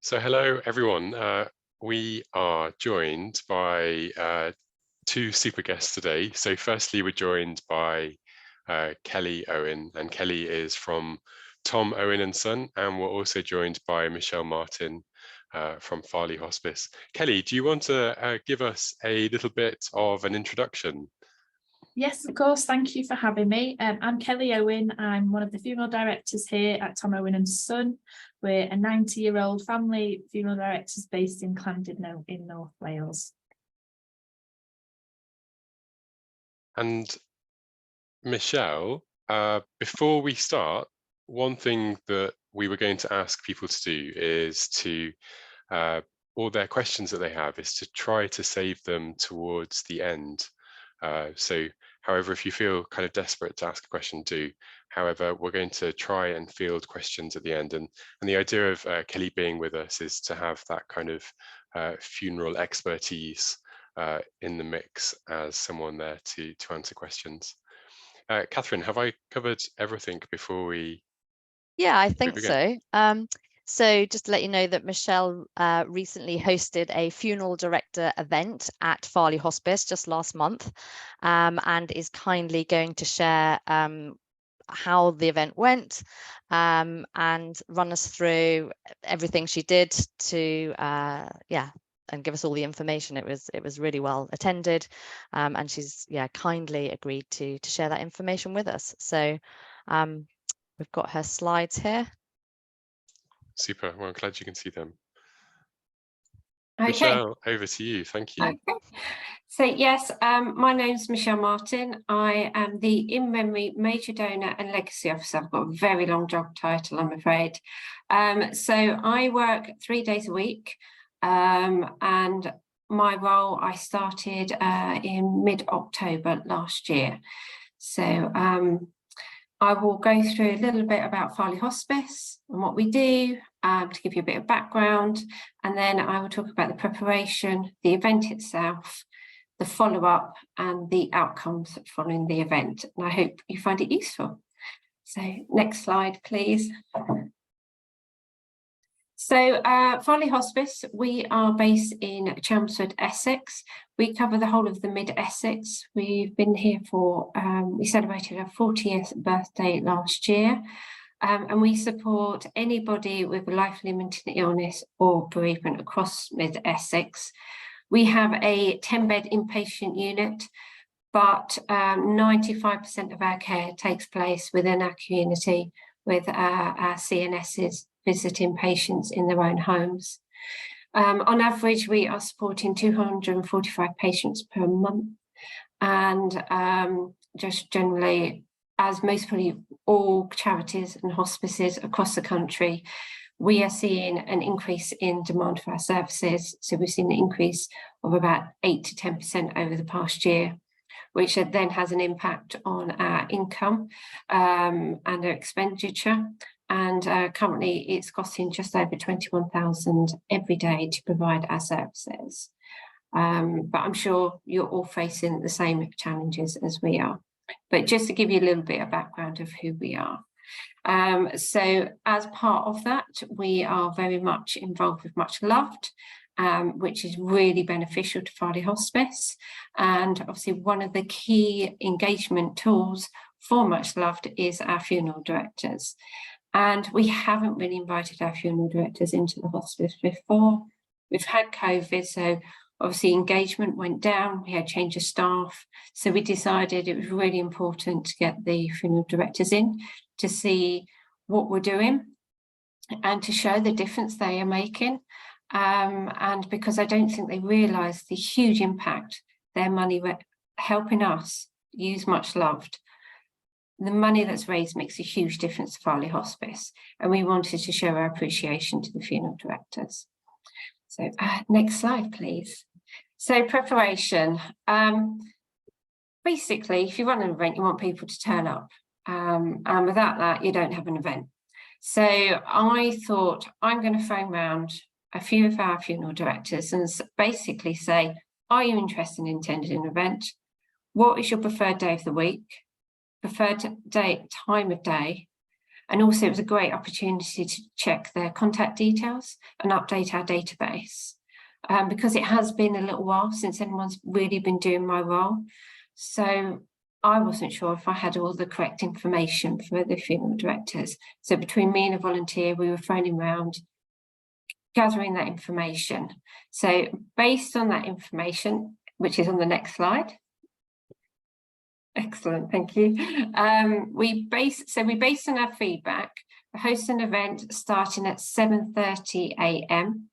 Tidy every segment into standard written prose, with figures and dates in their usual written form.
So hello, everyone. We are joined by two super guests today. So firstly, we're joined by Kelly Owen, and Kelly is from Tom Owen and Son, and we're also joined by Michelle Martin from Farleigh Hospice. Kelly, do you want to give us a little bit of an introduction? Yes, of course. Thank you for having me. I'm Kelly Owen. I'm one of the funeral directors here at Tom Owen and Son. We're a 90-year-old family funeral directors based in Llandudno in North Wales. And Michelle, before we start, one thing that we were going to ask people to do is to, all their questions that they have is to try to save them towards the end. So however, if you feel kind of desperate to ask a question, do. However, we're going to try and field questions at the end. And the idea of Kelly being with us is to have that kind of funeral expertise in the mix as someone there to answer questions. Catherine, have I covered everything before we? Yeah, I think so. So just to let you know that Michelle recently hosted a funeral director event at Farleigh Hospice just last month, and is kindly going to share how the event went and run us through everything she did to and give us all the information. It was really well attended, and she's kindly agreed to share that information with us. So we've got her slides here. Super. Well, I'm glad you can see them. Okay. Michelle, over to you. Thank you. Okay. So yes, my name's Michelle Martin. I am the in memory major donor and legacy officer. I've got a very long job title, I'm afraid. So I work 3 days a week, and my role I started in mid-October last year. So I will go through a little bit about Farleigh Hospice and what we do, to give you a bit of background, and then I will talk about the preparation, the event itself, the follow-up and the outcomes following the event. And I hope you find it useful. So next slide, please. So Farleigh Hospice, we are based in Chelmsford, Essex. We cover the whole of the mid-Essex. We've been here for, we celebrated our 40th birthday last year. And we support anybody with a life-limiting illness or bereavement across mid-Essex. We have a 10-bed inpatient unit, but 95% of our care takes place within our community with our CNSs visiting patients in their own homes. On average, we are supporting 245 patients per month. And just generally, as most probably all charities and hospices across the country, we are seeing an increase in demand for our services. So we've seen an increase of about 8 to 10% over the past year, which then has an impact on our income and our expenditure. And currently it's costing just over 21,000 every day to provide our services. But I'm sure you're all facing the same challenges as we are. But just to give you a little bit of background of who we are. So as part of that, we are very much involved with Much Loved, which is really beneficial to Farleigh Hospice. And obviously one of the key engagement tools for Much Loved is our funeral directors. And we haven't really invited our funeral directors into the hospice before. We've had COVID, so obviously engagement went down, we had change of staff. So we decided it was really important to get the funeral directors in to see what we're doing and to show the difference they are making. And because I don't think they realise the huge impact their money helping us use Much Loved. The money that's raised makes a huge difference to Farleigh Hospice, and we wanted to show our appreciation to the funeral directors. So next slide, please. So preparation. Basically, if you run an event, you want people to turn up. And without that, you don't have an event. So I thought I'm going to phone round a few of our funeral directors and basically say, are you interested in attending an event? What is your preferred day of the week? Preferred time of day? And also it was a great opportunity to check their contact details and update our database. Because it has been a little while since anyone's really been doing my role. So I wasn't sure if I had all the correct information for the funeral directors. So between me and a volunteer, we were phoning around, gathering that information. So based on that information, which is on the next slide. Excellent, thank you. We based on our feedback, host an event starting at 7:30 a.m.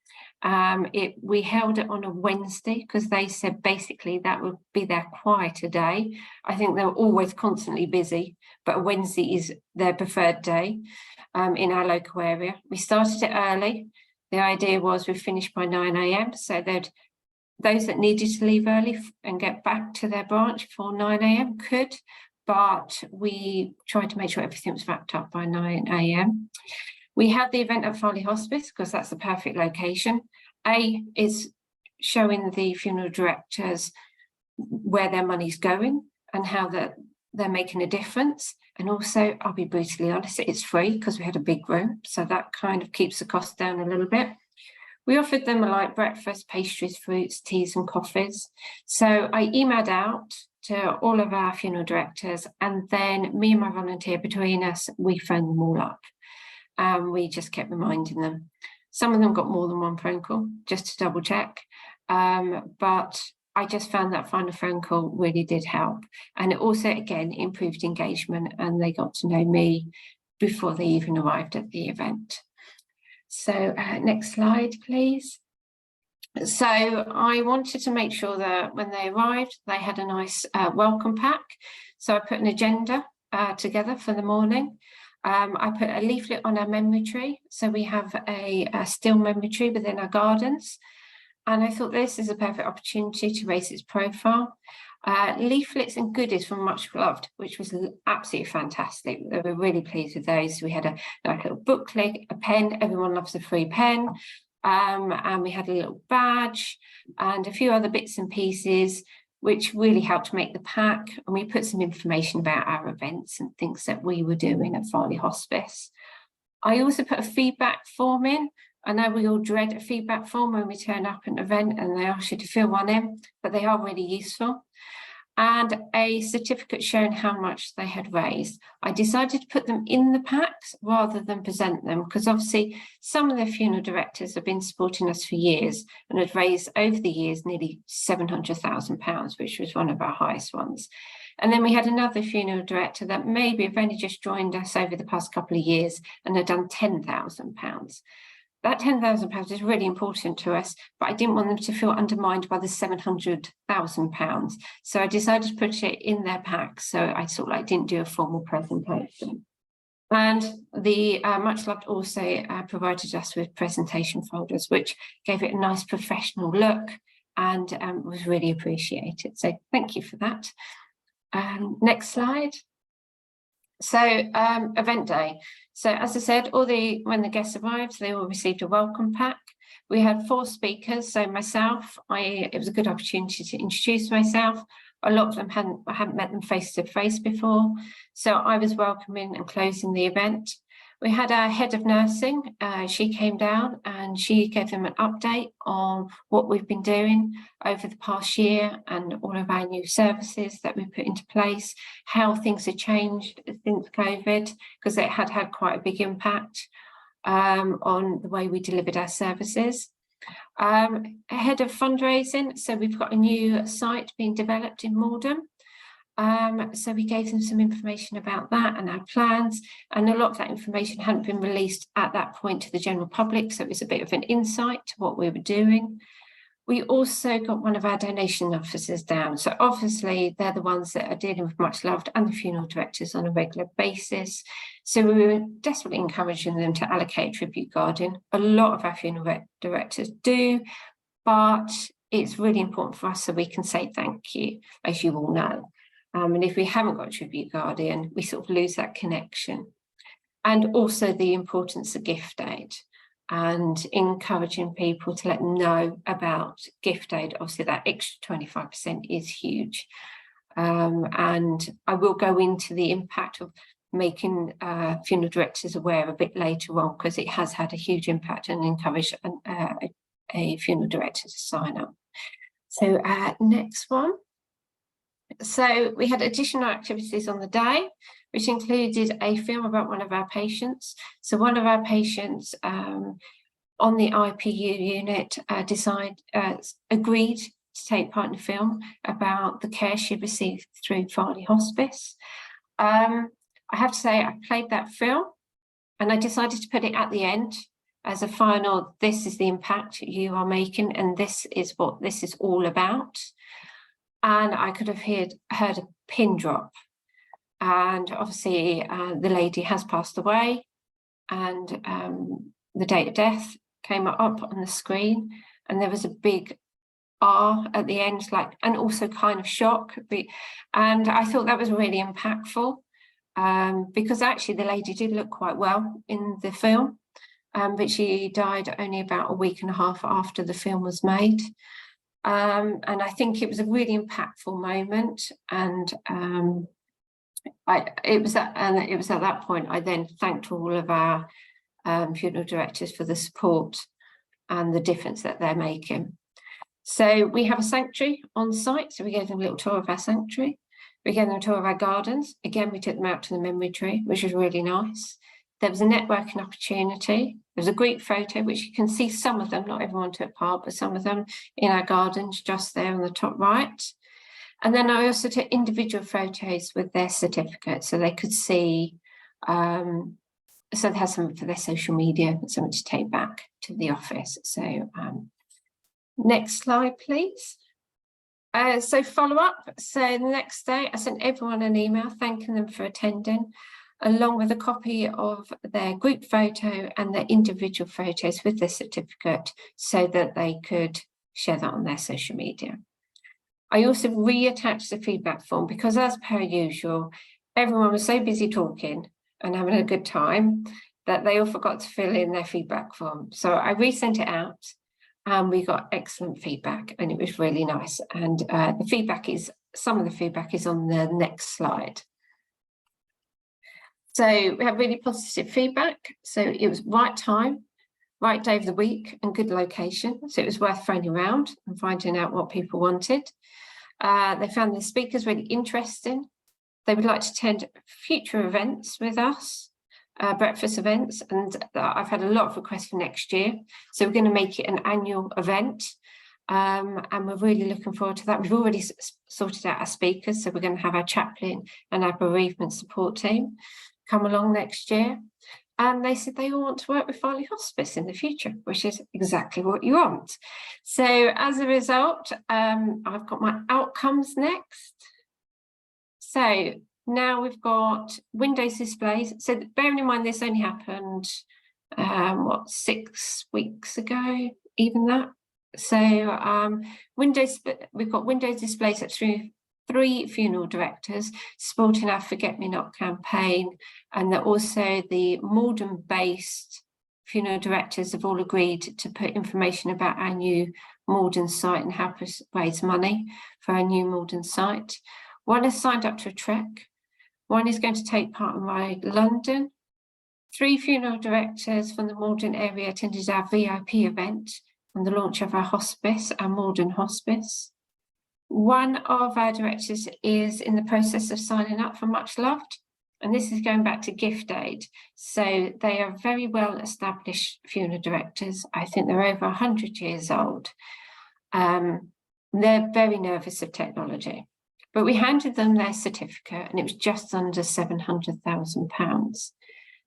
We held it on a Wednesday because they said basically that would be their quieter day. I think they're always constantly busy, but Wednesday is their preferred day in our local area. We started it early. The idea was we finished by 9 a.m. so that those that needed to leave early and get back to their branch before 9 a.m. could, but we tried to make sure everything was wrapped up by 9 a.m. We had the event at Farleigh Hospice because that's the perfect location. A is showing the funeral directors where their money's going and how they're making a difference. And also, I'll be brutally honest, it's free because we had a big room. So that kind of keeps the cost down a little bit. We offered them a light breakfast, pastries, fruits, teas and coffees. So I emailed out to all of our funeral directors, and then me and my volunteer between us, we phoned them all up. We just kept reminding them. Some of them got more than one phone call, just to double check. But I just found that final phone call really did help. And it also, again, improved engagement, and they got to know me before they even arrived at the event. So next slide, please. So I wanted to make sure that when they arrived, they had a nice welcome pack. So I put an agenda together for the morning. I put a leaflet on our memory tree. So we have a still memory tree within our gardens. And I thought this is a perfect opportunity to raise its profile. Leaflets and goodies from Much Loved, which was absolutely fantastic. They were really pleased with those. We had a little booklet, a pen. Everyone loves a free pen. And we had a little badge and a few other bits and pieces, which really helped make the pack. And we put some information about our events and things that we were doing at Farleigh Hospice. I also put a feedback form in. I know we all dread a feedback form when we turn up at an event and they ask you to fill one in, but they are really useful. And a certificate showing how much they had raised. I decided to put them in the packs rather than present them, because obviously some of the funeral directors have been supporting us for years and had raised over the years nearly £700,000, which was one of our highest ones. And then we had another funeral director that maybe have only just joined us over the past couple of years and had done £10,000. That £10,000 is really important to us, but I didn't want them to feel undermined by the £700,000. So I decided to put it in their pack. So I sort of like didn't do a formal presentation. And the Much Loved also provided us with presentation folders, which gave it a nice professional look and was really appreciated. So thank you for that. Next slide. So event day. So as I said, when the guests arrived, they all received a welcome pack. We had 4 speakers. So myself, it was a good opportunity to introduce myself. A lot of them I hadn't met them face to face before. So I was welcoming and closing the event. We had our head of nursing. She came down and she gave them an update on what we've been doing over the past year and all of our new services that we put into place, how things have changed since COVID, because it had quite a big impact on the way we delivered our services. Ahead of fundraising, so we've got a new site being developed in Morden. So we gave them some information about that and our plans, and a lot of that information hadn't been released at that point to the general public, so it was a bit of an insight to what we were doing. We also got one of our donation officers down, so obviously they're the ones that are dealing with Much Loved and the funeral directors on a regular basis, so we were desperately encouraging them to allocate a tribute guardian. A lot of our funeral directors do, but it's really important for us so we can say thank you, as you all know. And if we haven't got a tribute guardian, we sort of lose that connection. And also the importance of gift aid and encouraging people to let them know about gift aid. Obviously that extra 25% is huge. And I will go into the impact of making funeral directors aware a bit later on, because it has had a huge impact and encouraged a funeral director to sign up. So next one. So we had additional activities on the day, which included a film about one of our patients. So one of our patients on the IPU unit agreed to take part in a film about the care she received through Farleigh Hospice. I have to say, I played that film and I decided to put it at the end as a final, this is the impact you are making and this is what this is all about. And I could have heard a pin drop. And obviously the lady has passed away, and the date of death came up on the screen, and there was a big R at the end, like, and also kind of shock. And I thought that was really impactful, because actually the lady did look quite well in the film, but she died only about a week and a half after the film was made. And I think it was a really impactful moment, and it was at that point I then thanked all of our funeral directors for the support and the difference that they're making. So we have a sanctuary on site, so we gave them a little tour of our sanctuary. We gave them a tour of our gardens. Again, we took them out to the memory tree, which was really nice. There was a networking opportunity. There was a group photo, which you can see some of them, not everyone took part, but some of them in our gardens just there on the top right. And then I also took individual photos with their certificates, so they could see, so they had something for their social media, something to take back to the office. So next slide, please. So follow up. So the next day, I sent everyone an email thanking them for attending, along with a copy of their group photo and their individual photos with their certificate, so that they could share that on their social media. I also reattached the feedback form because, as per usual, everyone was so busy talking and having a good time that they all forgot to fill in their feedback form. So I resent it out and we got excellent feedback, and it was really nice. And the feedback is, some of the feedback is on the next slide. So we had really positive feedback. So it was right time, right day of the week, and good location. So it was worth phoning around and finding out what people wanted. They found the speakers really interesting. They would like to attend future events with us, breakfast events, and I've had a lot of requests for next year. So we're going to make it an annual event, and we're really looking forward to that. We've already sorted out our speakers, so we're going to have our chaplain and our bereavement support team come along next year. And they said they all want to work with Farleigh Hospice in the future, which is exactly what you want. So as a result, I've got my outcomes next. So now we've got Windows displays. So bearing in mind this only happened, 6 weeks ago, even that. So we've got Windows displays up through 3 funeral directors supporting our Forget Me Not campaign, and that also the Malden-based funeral directors have all agreed to put information about our new Malden site and help us raise money for our new Malden site. 1 has signed up to a trek. 1 is going to take part in Ride London. 3 funeral directors from the Malden area attended our VIP event on the launch of our hospice, our Malden Hospice. 1 of our directors is in the process of signing up for Much Loved, and this is going back to gift aid. So they are very well established funeral directors. I think they're over 100 years old. They're very nervous of technology, but we handed them their certificate and it was just under £700,000.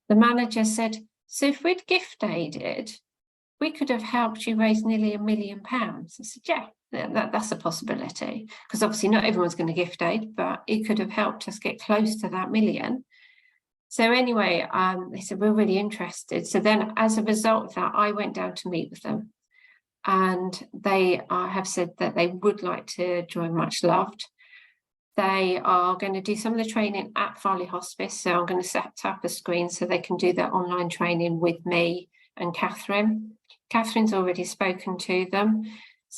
The manager said, so if we'd gift aided, we could have helped you raise nearly £1 million. I said, yeah, that's a possibility, because obviously not everyone's going to gift aid, but it could have helped us get close to that million. So anyway, they said, we're really interested. So then as a result of that, I went down to meet with them, and they have said that they would like to join Much Loved. They are going to do some of the training at Farleigh Hospice. So I'm going to set up a screen so they can do their online training with me and Catherine. Catherine's already spoken to them.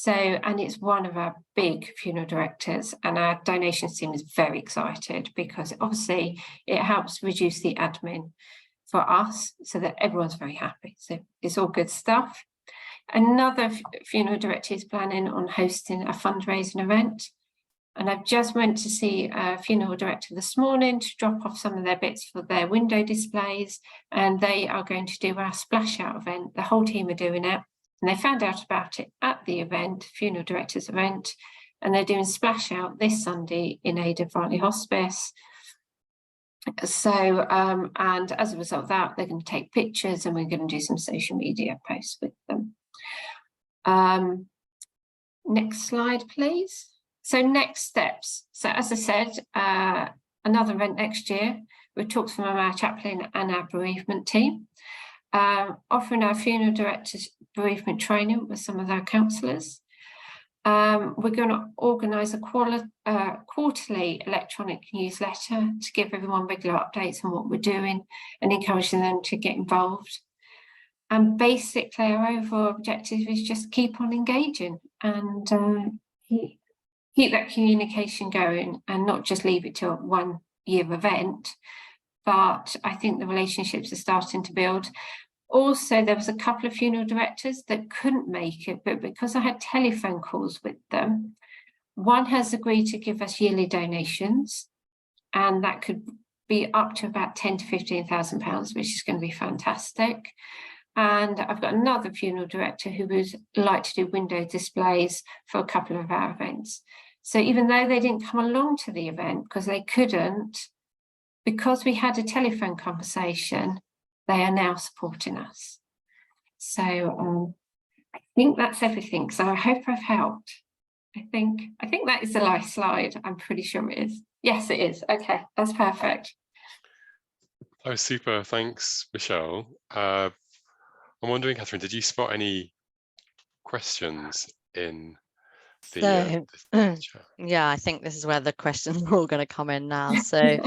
So, and it's one of our big funeral directors, and our donations team is very excited because obviously it helps reduce the admin for us so that everyone's very happy. So it's all good stuff. Another funeral director is planning on hosting a fundraising event. And I've just went to see a funeral director this morning to drop off some of their bits for their window displays. And they are going to do our splash out event. The whole team are doing it. And they found out about it at the event, funeral directors event. And they're doing splash out this Sunday in aid of Farleigh Hospice. So, and as a result of that, they're going to take pictures and we're going to do some social media posts with them. Next slide, please. So next steps. So as I said, another event next year. We talked from our chaplain and our bereavement team, offering our funeral directors bereavement training with some of our counsellors. We're going to organise a quarterly electronic newsletter to give everyone regular updates on what we're doing and encouraging them to get involved. And basically our overall objective is just keep on engaging and keep that communication going and not just leave it to a one-year event. But I think the relationships are starting to build. Also, there was a couple of funeral directors that couldn't make it, but because I had telephone calls with them, one has agreed to give us yearly donations, and that could be up to about £10,000 to £15,000, which is going to be fantastic. And I've got another funeral director who would like to do window displays for a couple of our events. So even though they didn't come along to the event because they couldn't, because we had a telephone conversation, they are now supporting us. So I think that's everything. So I hope I've helped. I think that is the last slide. I'm pretty sure it is. Yes, it is. Okay, that's perfect. Oh, super. Thanks, Michelle. I'm wondering, Catherine, did you spot any questions in the chat? Yeah, I think this is where the questions are all going to come in now. So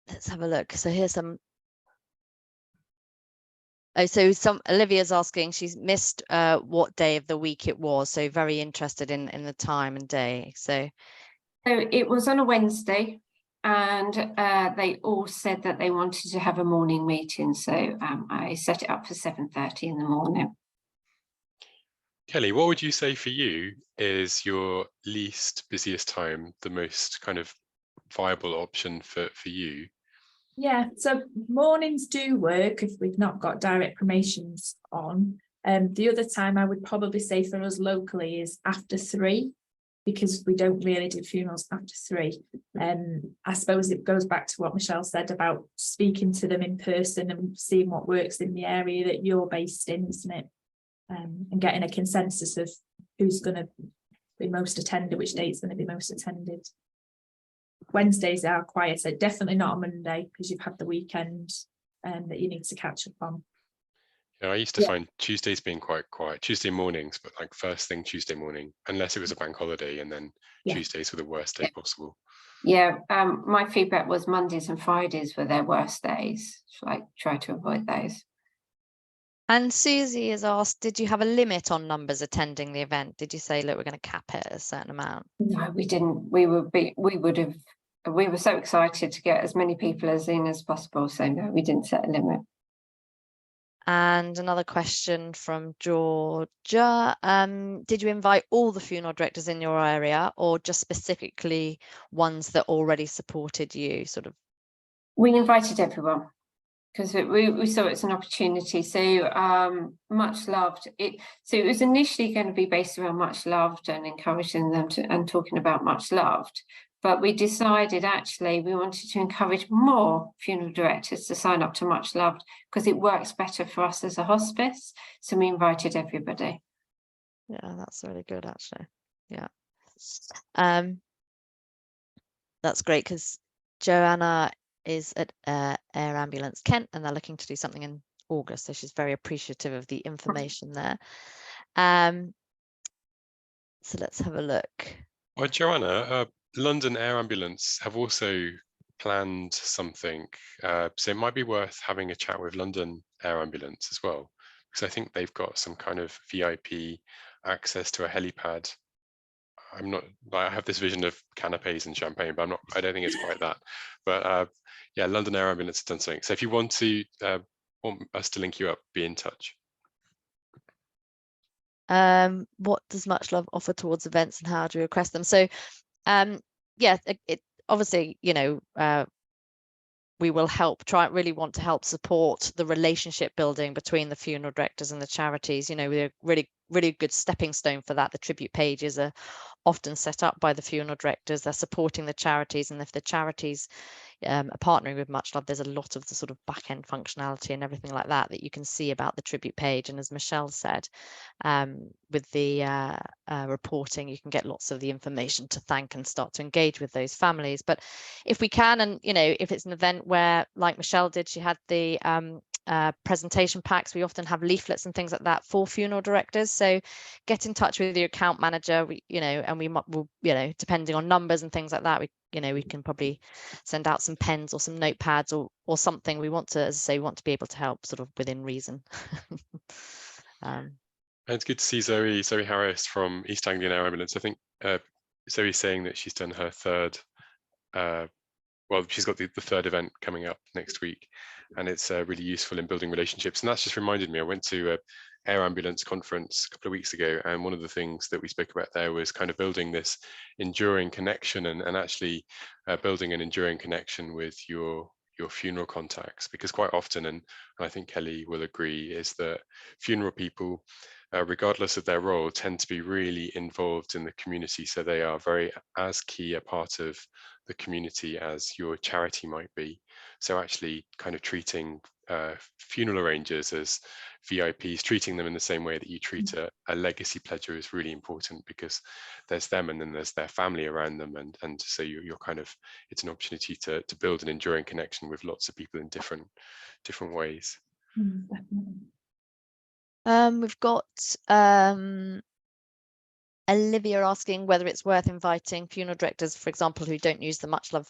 let's have a look. So here's some. Oh, so Olivia's asking, she's missed what day of the week it was. So very interested in the time and day. So it was on a Wednesday. And they all said that they wanted to have a morning meeting. So I set it up for 7:30 in the morning. Kelly, what would you say for you is your least busiest time, the most kind of viable option for you? Yeah, so mornings do work if we've not got direct cremations on. The other time I would probably say for us locally is after 3. Because we don't really do funerals after 3. I suppose it goes back to what Michelle said about speaking to them in person and seeing what works in the area that you're based in, isn't it? And getting a consensus of who's going to be most attended, which date's going to be most attended. Wednesdays are quieter, definitely not on Monday because you've had the weekend that you need to catch up on. Yeah, I used to find Tuesdays being quite quiet, Tuesday mornings, but like first thing Tuesday morning, unless it was a bank holiday, and then Tuesdays were the worst day possible. Yeah, my feedback was Mondays and Fridays were their worst days. So I try to avoid those. And Susie has asked, did you have a limit on numbers attending the event? Did you say, look, we're going to cap it at a certain amount? No, we didn't. We were so excited to get as many people in as possible. So no, we didn't set a limit. And another question from Georgia. Did you invite all the funeral directors in your area or just specifically ones that already supported you? We invited everyone because we saw it's an opportunity. So much loved it. So it was initially going to be based around much loved and encouraging them to and talking about much loved. But we decided actually we wanted to encourage more funeral directors to sign up to Much Loved because it works better for us as a hospice. So we invited everybody. Yeah, that's really good actually. Yeah. That's great because Joanna is at Air Ambulance Kent and they're looking to do something in August. So she's very appreciative of the information there. So let's have a look. Well, Joanna, London Air Ambulance have also planned something, so it might be worth having a chat with London Air Ambulance as well, because I think they've got some kind of VIP access to a helipad. I have this vision of canapes and champagne, but I don't think it's quite that. But yeah, London Air Ambulance has done something. So if you want us to link you up, be in touch. What does Much Love offer towards events and how do you request them? So yeah, it obviously, you know, we will really want to help support the relationship building between the funeral directors and the charities. You know, we're really good stepping stone for that. The tribute pages are often set up by the funeral directors. They're supporting the charities, and if the charities are partnering with Much Love, there's a lot of the sort of back end functionality and everything like that that you can see about the tribute page. And as Michelle said, with the reporting, you can get lots of the information to thank and start to engage with those families. But if we can, and you know, if it's an event where, like Michelle did, she had the presentation packs, we often have leaflets and things like that for funeral directors. So get in touch with your account manager, you know, and we will, you know, depending on numbers and things like that, we can probably send out some pens or some notepads or something. We want to, as I say, we want to be able to help sort of within reason. And it's good to see Zoe Harris from East Anglian Air Ambulance. I think Zoe's saying that she's done her third, well, she's got the third event coming up next week, and it's really useful in building relationships. And that's just reminded me, I went to a air ambulance conference a couple of weeks ago, and one of the things that we spoke about there was kind of building this enduring connection and actually building an enduring connection with your funeral contacts, because quite often, and I think Kelly will agree, is that funeral people, regardless of their role, tend to be really involved in the community. So they are very as key a part of the community as your charity might be. So actually kind of treating funeral arrangers as VIPs, treating them in the same way that you treat a legacy pledger is really important, because there's them and then there's their family around them, and so you're kind of, it's an opportunity to build an enduring connection with lots of people in different ways. Definitely. We've got Olivia asking whether it's worth inviting funeral directors, for example, who don't use the Much Love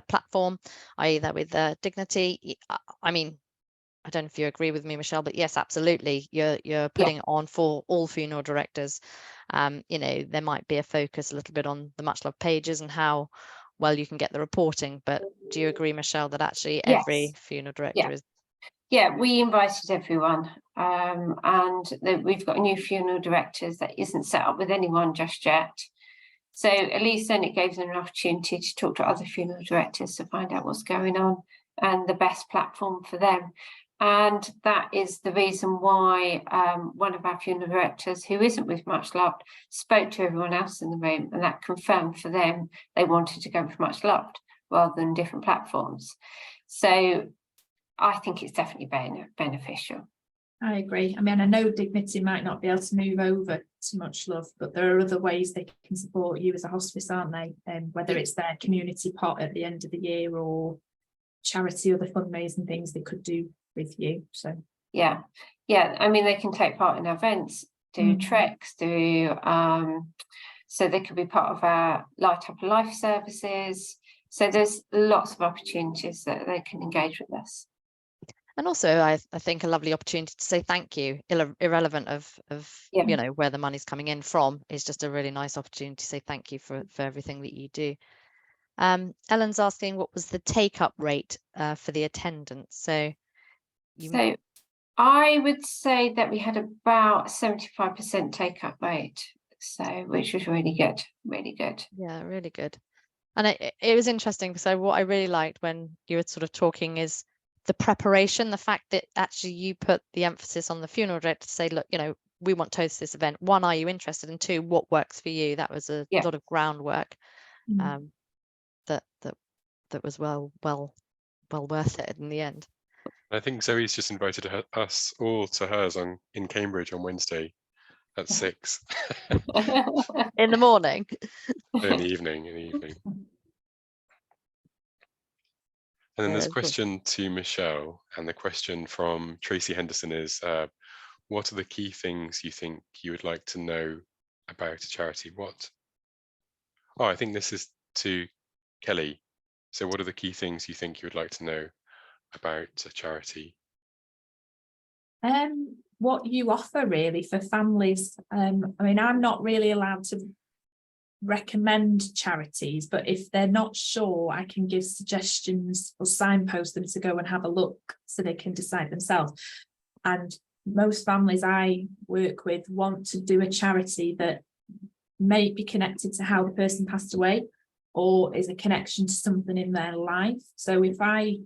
platform, i.e. that with Dignity. I mean, I don't know if you agree with me, Michelle, but yes, absolutely. You're putting it on for all funeral directors. You know, there might be a focus a little bit on the Much Love pages and how well you can get the reporting. But do you agree, Michelle, that actually every funeral director is? Yeah, we invited everyone, and we've got a new funeral directors that isn't set up with anyone just yet. So at least then it gave them an opportunity to talk to other funeral directors to find out what's going on and the best platform for them. And that is the reason why one of our funeral directors, who isn't with Much Loved, spoke to everyone else in the room, and that confirmed for them they wanted to go with Much Loved rather than different platforms. So I think it's definitely beneficial. I agree. I mean, I know Dignity might not be able to move over to Much Love, but there are other ways they can support you as a hospice, aren't they? Whether it's their community pot at the end of the year or charity or the fundraising things they could do with you. So yeah, I mean, they can take part in events, do treks, do so they could be part of our Light Up a Life services. So there's lots of opportunities that they can engage with us. And also, I think a lovely opportunity to say thank you, irrelevant of you know, where the money's coming in from, is just a really nice opportunity to say thank you for everything that you do. Ellen's asking what was the take-up rate for the attendance. So I would say that we had about 75% take-up rate, so which was really good, really good. Yeah, really good. And it was interesting because what I really liked when you were sort of talking is the preparation, the fact that actually you put the emphasis on the funeral director to say, look, you know, we want to host this event. One, are you interested? And two, what works for you? That was a lot of groundwork that was well worth it in the end. I think Zoe's just invited us all to hers in Cambridge on Wednesday at 6. In the morning. In the evening. And then there's a question to Michelle, and the question from Tracy Henderson is, what are the key things you think you would like to know about a charity? Oh, I think this is to Kelly. So what are the key things you think you would like to know about a charity? what you offer really for families. I mean, I'm not really allowed to recommend charities, but if they're not sure, I can give suggestions or signpost them to go and have a look so they can decide themselves. And most families I work with want to do a charity that may be connected to how the person passed away, or is a connection to something in their life. So if I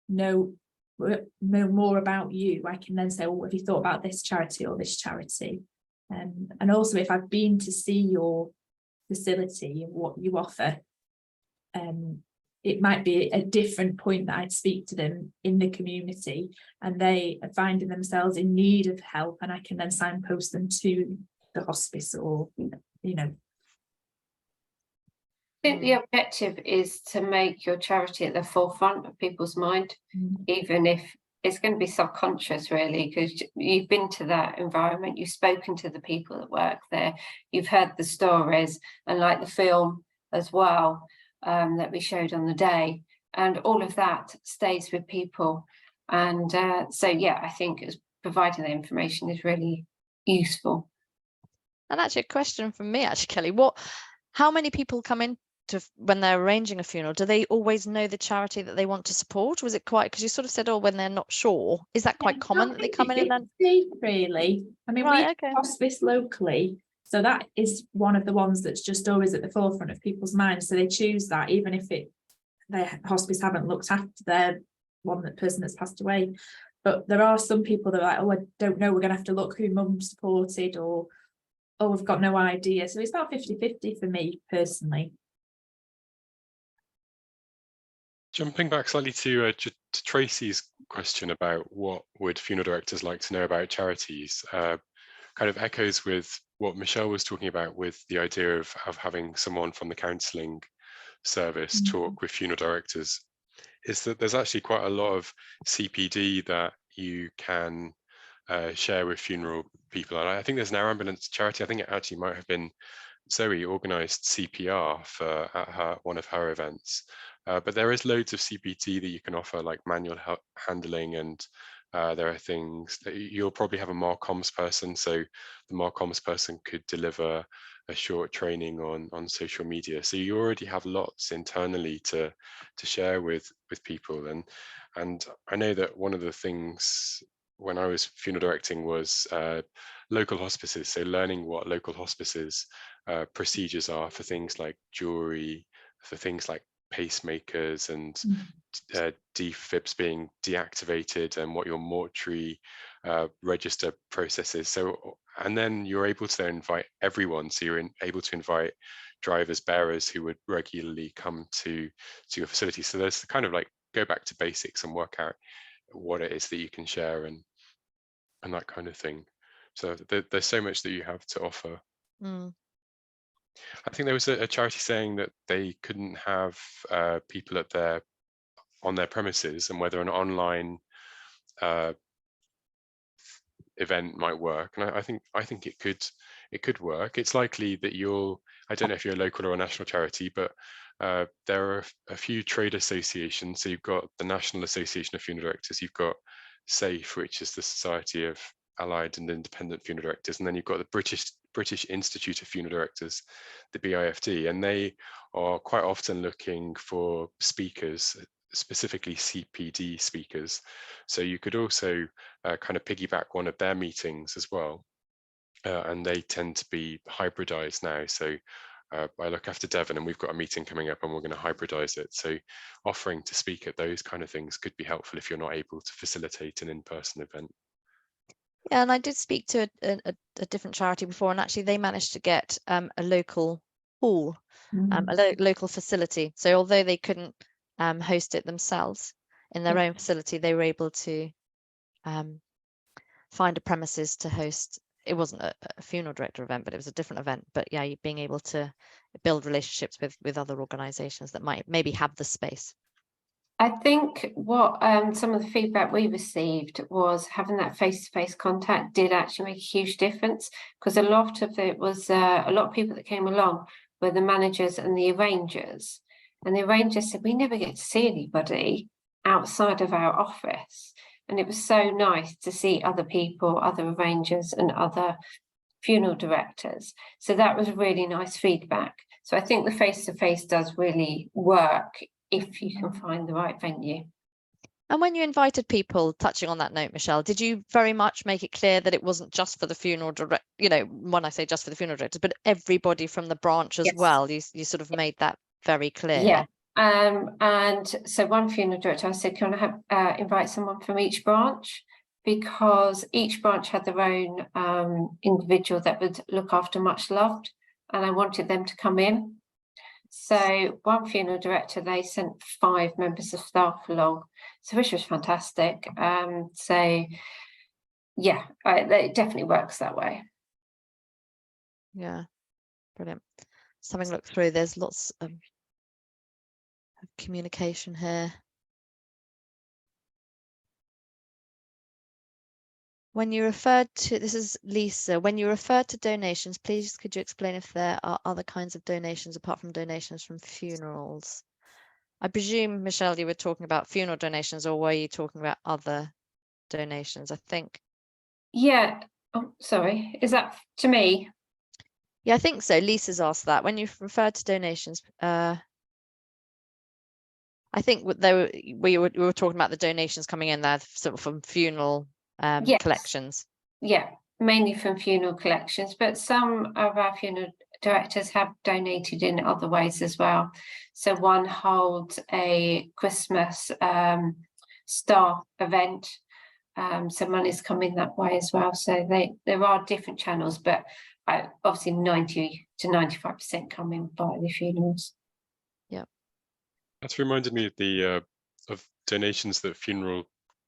know more about you, I can then say, well, have you thought about this charity or this charity? And also, if I've been to see your facility and what you offer, it might be a different point that I'd speak to them in the community, and they are finding themselves in need of help, and I can then signpost them to the hospice, or you know. I think the objective is to make your charity at the forefront of people's mind, even if it's going to be subconscious, really, because you've been to that environment, you've spoken to the people that work there, you've heard the stories, and like the film as well that we showed on the day, and all of that stays with people. And so, yeah, I think providing the information is really useful. And actually, a question from me, Kelly, how many people come in when they're arranging a funeral? Do they always know the charity that they want to support? Was it quite, because you sort of said, oh, when they're not sure, is that quite common that they come in and then really? I mean, right, we okay. hospice locally, so that is one of the ones that's just always at the forefront of people's minds, so they choose that even if their hospice haven't looked after their person that's passed away. But there are some people that are like, oh, I don't know, we're gonna have to look who mum supported, or oh, we've got no idea. So it's about 50-50 for me personally. Jumping back slightly to Tracy's question about what would funeral directors like to know about charities, kind of echoes with what Michelle was talking about with the idea of having someone from the counselling service talk with funeral directors, is that there's actually quite a lot of CPD that you can share with funeral people. And I think there's an air ambulance charity, I think it actually might have been Zoe, organised CPR at one of her events. But there is loads of CPT that you can offer, like manual handling, and there are things that you'll probably have a MarComms person. So the MarComms person could deliver a short training on social media. So you already have lots internally to share with people. And I know that one of the things when I was funeral directing was local hospices. So learning what local hospices procedures are for things like jewelry, for things like pacemakers and defibs being deactivated, and what your mortuary register process is. So, and then you're able to invite everyone. So you're able to invite drivers, bearers who would regularly come to your facility. So there's kind of like go back to basics and work out what it is that you can share and that kind of thing. So there's so much that you have to offer. I think there was a charity saying that they couldn't have people on their premises, and whether an online event might work. And I think it could work. It's likely that I don't know if you're a local or a national charity, but there are a few trade associations. So you've got the National Association of Funeral Directors, you've got SAFE, which is the Society of Allied and Independent Funeral Directors, and then you've got the British Institute of Funeral Directors, the BIFD, and they are quite often looking for speakers, specifically CPD speakers. So you could also kind of piggyback one of their meetings as well, and they tend to be hybridized now. So I look after Devon, and we've got a meeting coming up and we're going to hybridize it. So offering to speak at those kind of things could be helpful if you're not able to facilitate an in-person event. Yeah, and I did speak to a different charity before, and actually they managed to get a local hall, a local facility. So although they couldn't host it themselves in their own facility, they were able to find a premises to host. It wasn't a funeral director event, but it was a different event. But yeah, being able to build relationships with other organisations that might maybe have the space. I think what some of the feedback we received was having that face-to-face contact did actually make a huge difference, because a lot of it was a lot of people that came along were the managers and the arrangers, and the arrangers said we never get to see anybody outside of our office. and it was so nice to see other people, other arrangers and other funeral directors. So that was really nice feedback. So I think the face-to-face does really work if you can find the right venue. And when you invited people, touching on that note, Michelle, did you very much make it clear that it wasn't just for the funeral direct, you know, when I say just for the funeral directors, but everybody from the branch as well? You sort of made that very clear. Yeah. And so one funeral director, I said, can I have invite someone from each branch? Because each branch had their own individual that would look after much loved, and I wanted them to come in. So one funeral director, they sent 5 members of staff along, so which was fantastic. So yeah, it definitely works that way. Yeah, brilliant. Just having a look through, there's lots of communication here. When you referred to, this is Lisa, when you referred to donations, please could you explain if there are other kinds of donations apart from donations from funerals? I presume, Michelle, you were talking about funeral donations, or were you talking about other donations? I think. Yeah. Oh, sorry, is that to me? Yeah, I think so. Lisa's asked that. When you referred to donations, I think we were talking about the donations coming in there sort of from funeral collections. Yeah, mainly from funeral collections, but some of our funeral directors have donated in other ways as well. So one holds a Christmas star event, so money's come in that way as well. So there are different channels, but obviously 90 to 95% come in by the funerals. Yeah, that's reminded me of the of donations that funeral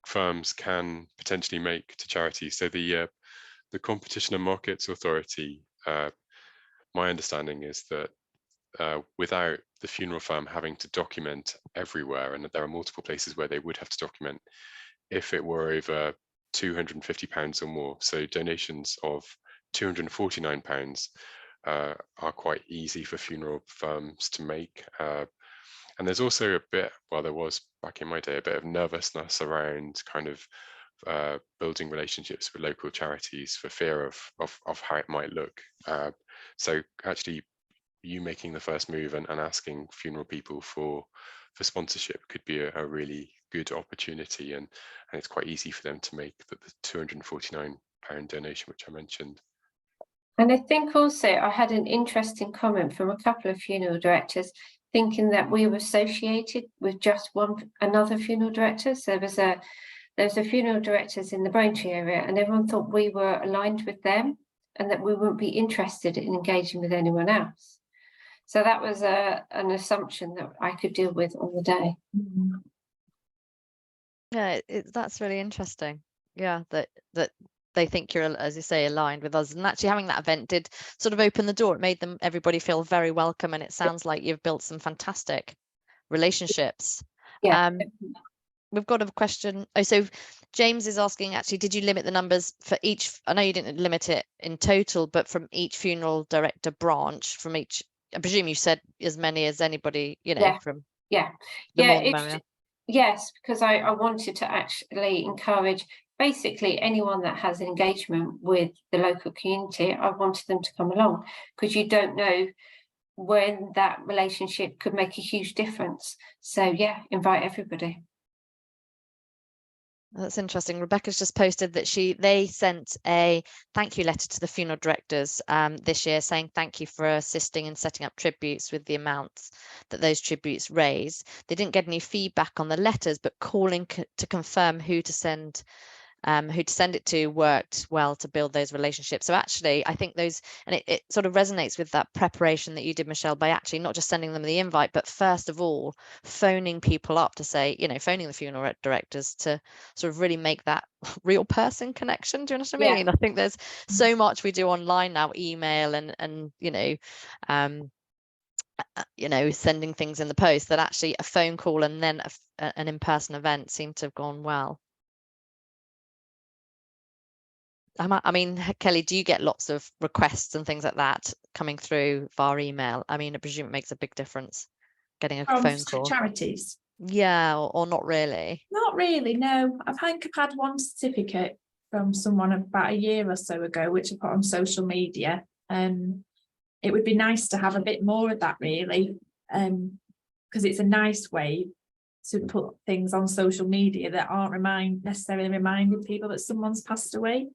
firms can potentially make to charities. So the Competition and Markets Authority, my understanding is that without the funeral firm having to document everywhere, and there are multiple places where they would have to document if it were over £250 or more. So donations of £249 are quite easy for funeral firms to make. And there's also a bit, well, there was back in my day, a bit of nervousness around kind of building relationships with local charities for fear of how it might look. So actually, you making the first move and asking funeral people for sponsorship could be a really good opportunity, and it's quite easy for them to make the £249 donation, which I mentioned. And I think also I had an interesting comment from a couple of funeral directors thinking that we were associated with just another funeral director. So there was a funeral directors in the Braintree area, and everyone thought we were aligned with them and that we wouldn't be interested in engaging with anyone else. So that was an assumption that I could deal with on the day. Yeah, that's really interesting. Yeah, that they think you're, as you say, aligned with us, and actually having that event did sort of open the door. It made everybody feel very welcome, and it sounds like you've built some fantastic relationships. Yeah. We've got a question. Oh, so James is asking, actually, did you limit the numbers for each? I know you didn't limit it in total, but from each funeral director branch, from each, I presume you said as many as anybody, you know, from yes, because I wanted to actually encourage basically anyone that has engagement with the local community. I wanted them to come along, because you don't know when that relationship could make a huge difference. So yeah, invite everybody. That's interesting. Rebecca's just posted that they sent a thank you letter to the funeral directors this year, saying thank you for assisting in setting up tributes with the amounts that those tributes raise. They didn't get any feedback on the letters, but calling to confirm who to send it to worked well to build those relationships. So actually, I think those, and it sort of resonates with that preparation that you did, Michelle, by actually not just sending them the invite, but first of all, phoning people up to say, you know, phoning the funeral directors to sort of really make that real person connection. Do you know what I mean? I think there's so much we do online now, email and sending things in the post, that actually a phone call and then an in-person event seem to have gone well. I mean, Kelly, do you get lots of requests and things like that coming through via email? I mean, I presume it makes a big difference getting a phone call. Charities? Yeah, or not really. Not really, no. I think I've had one certificate from someone about a year or so ago, which I put on social media. It would be nice to have a bit more of that, really, because it's a nice way to put things on social media that aren't necessarily reminding people that someone's passed away.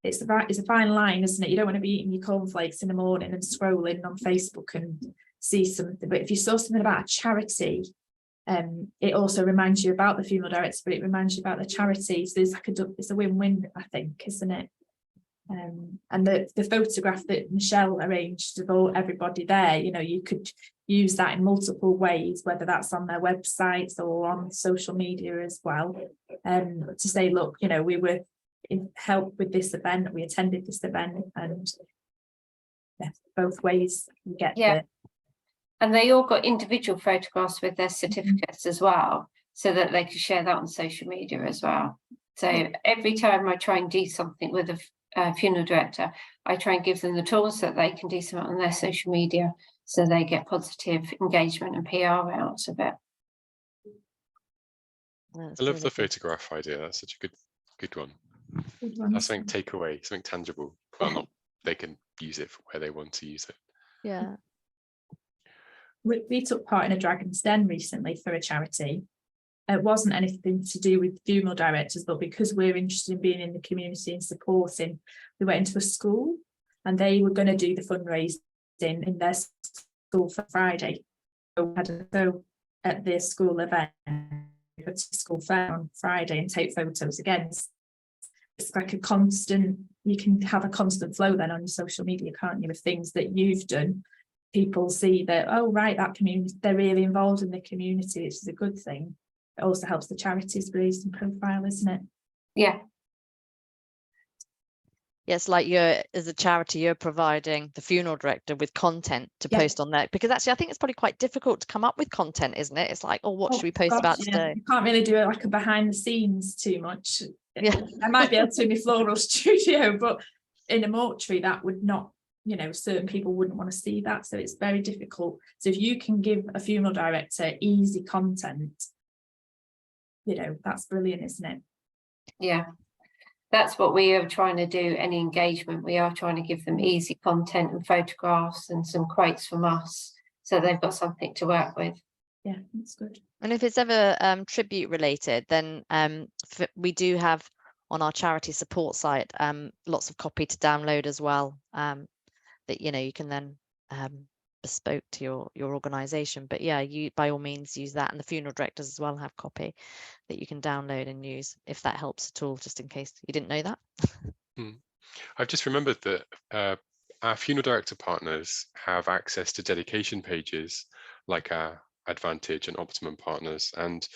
It's a fine line, isn't it? You don't want to be eating your cornflakes in the morning and scrolling on Facebook and see something. But if you saw something about a charity, it also reminds you about the funeral director, but it reminds you about the charity. So it's a win-win, I think, isn't it? And the photograph that Michelle arranged of everybody there, you know, you could use that in multiple ways, whether that's on their websites or on social media as well, to say, look, you know, we were in help with this event, we attended this event, and yeah, both ways you get Yeah. And they all got individual photographs with their certificates as well, so that they could share that on social media as well. So every time I try and do something with a funeral director, I try and give them the tools that they can do something on their social media, so they get positive engagement and PR out of it. That's I love really the good. photograph idea. That's such a good one. That's something take away, something tangible. Well, not they can use it for where they want to use it. Yeah. We took part in a Dragon's Den recently for a charity. It wasn't anything to do with funeral directors, but because we're interested in being in the community and supporting, we went into a school and they were going to do the fundraising in their school for Friday. So we had to go at the school event, go to school fair on Friday and take photos again. It's like you can have a constant flow then on your social media, can't you, of things that you've done. People see that, oh, right, that community, they're really involved in the community, which is a good thing. It also helps the charities raise and profile, isn't it? Yeah. Yes, like as a charity, you're providing the funeral director with content to post on there, because actually I think it's probably quite difficult to come up with content, isn't it? It's like, oh, what should we post about today? You can't really do it like a behind the scenes too much. Yeah. I might be able to in my floral studio, but in a mortuary that would not, you know, certain people wouldn't want to see that, so it's very difficult. So if you can give a funeral director easy content, you know, that's brilliant, isn't it? Yeah, that's what we are trying to do. Any engagement, we are trying to give them easy content and photographs and some quotes from us, so they've got something to work with. Yeah, that's good. And if it's ever tribute related, then we do have on our charity support site lots of copy to download as well, that, you know, you can then bespoke to your organization. But yeah, you by all means use that, and the funeral directors as well have copy that you can download and use, if that helps at all, just in case you didn't know that. I've just remembered that our funeral director partners have access to dedication pages like our Advantage and Optimum partners, and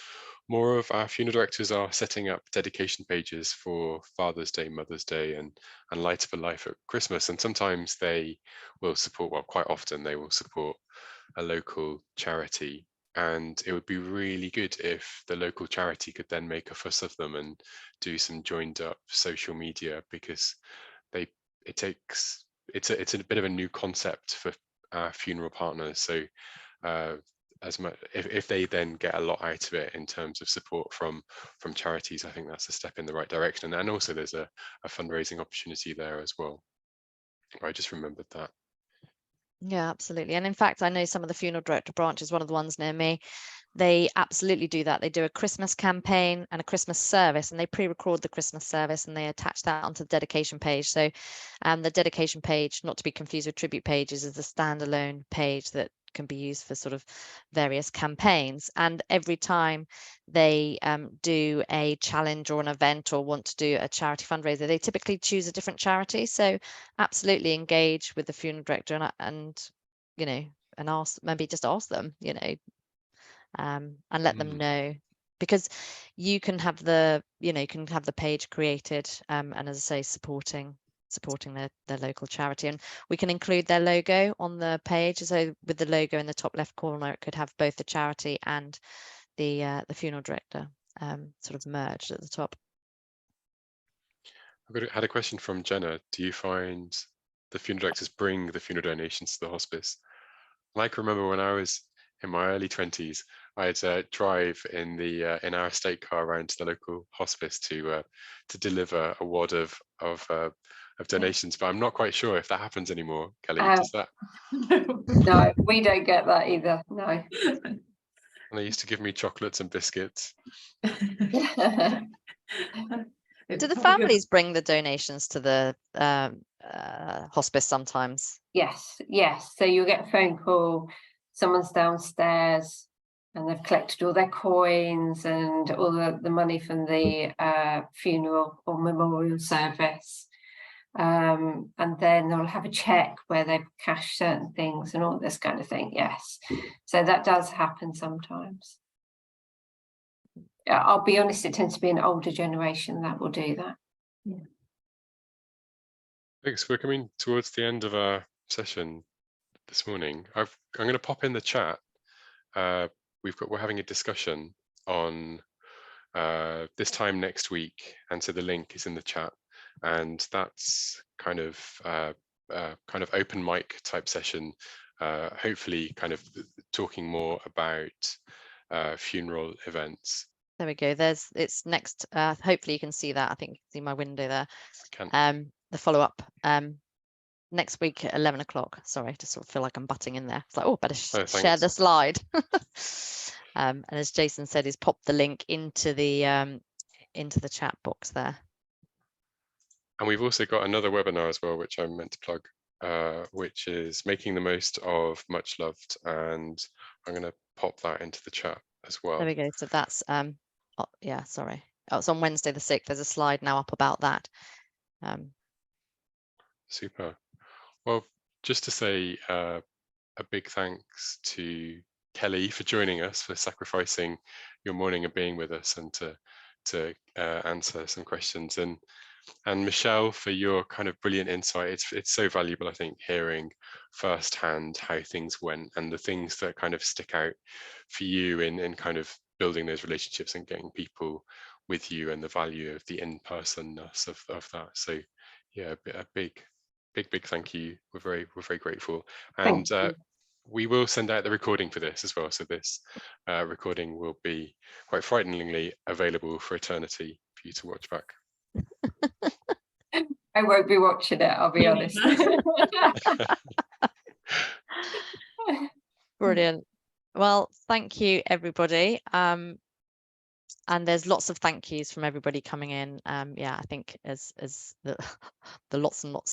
more of our funeral directors are setting up dedication pages for Father's Day, Mother's Day, and Light of a Life at Christmas. And sometimes they will support, well, quite often they will support a local charity. And it would be really good if the local charity could then make a fuss of them and do some joined up social media, because it's a bit of a new concept for our funeral partners. So as much if they then get a lot out of it in terms of support from charities, I think that's a step in the right direction. And also there's a fundraising opportunity there as well. I just remembered that. Yeah, absolutely. And in fact, I know some of the funeral director branches, one of the ones near me, they absolutely do that. They do a Christmas campaign and a Christmas service, and they pre-record the Christmas service and they attach that onto the dedication page. So the dedication page, not to be confused with tribute pages, is a standalone page that can be used for sort of various campaigns. And every time they do a challenge or an event or want to do a charity fundraiser, they typically choose a different charity. So absolutely engage with the funeral director and you know, and maybe just ask them, you know, and let them know, because you can have the, you know, you can have the page created and, as I say, supporting their local charity, and we can include their logo on the page. So with the logo in the top left corner, it could have both the charity and the funeral director sort of merged at the top. Had a question from Jenna. Do you find the funeral directors bring the funeral donations to the hospice? Like, remember when I was in my early 20s, I'd drive in our estate car around to the local hospice to deliver a wad of donations. But I'm not quite sure if that happens anymore. Kelly, does that? No, we don't get that either. No. And they used to give me chocolates and biscuits. Do the families bring the donations to the hospice sometimes? Yes. So you'll get a phone call, someone's downstairs and they've collected all their coins and all the money from the funeral or memorial service. And then they'll have a check where they've cashed certain things and all this kind of thing. Yes. So that does happen sometimes. I'll be honest, it tends to be an older generation that will do that. Yeah. Thanks. We're coming towards the end of our session this morning. I'm going to pop in the chat. We're having a discussion on this time next week, and so the link is in the chat, and that's kind of open mic type session, hopefully kind of talking more about funeral events. There we go. It's next. Hopefully you can see that. I think you can see my window there. The follow-up next week at 11 o'clock. Sorry, I just sort of feel like I'm butting in there. It's like, oh, better share the slide. And as Jason said, he's popped the link into the chat box there. And we've also got another webinar as well, which I meant to plug, which is making the most of Much Loved, and I'm going to pop that into the chat as well. There we go. So that's yeah, sorry. Oh, it's on Wednesday the 6th. There's a slide now up about that. Super. Well, just to say a big thanks to Kelly for joining us, for sacrificing your morning and being with us, and to answer some questions, and Michelle for your kind of brilliant insight. It's so valuable, I think, hearing firsthand how things went and the things that kind of stick out for you in kind of building those relationships and getting people with you, and the value of the in-personness of that. So yeah, a big thank you. We're very grateful, and we will send out the recording for this as well. So this recording will be quite frighteningly available for eternity for you to watch back. I won't be watching it, I'll be honest. Brilliant. Well, thank you, everybody. And there's lots of thank yous from everybody coming in. Yeah, I think as the lots and lots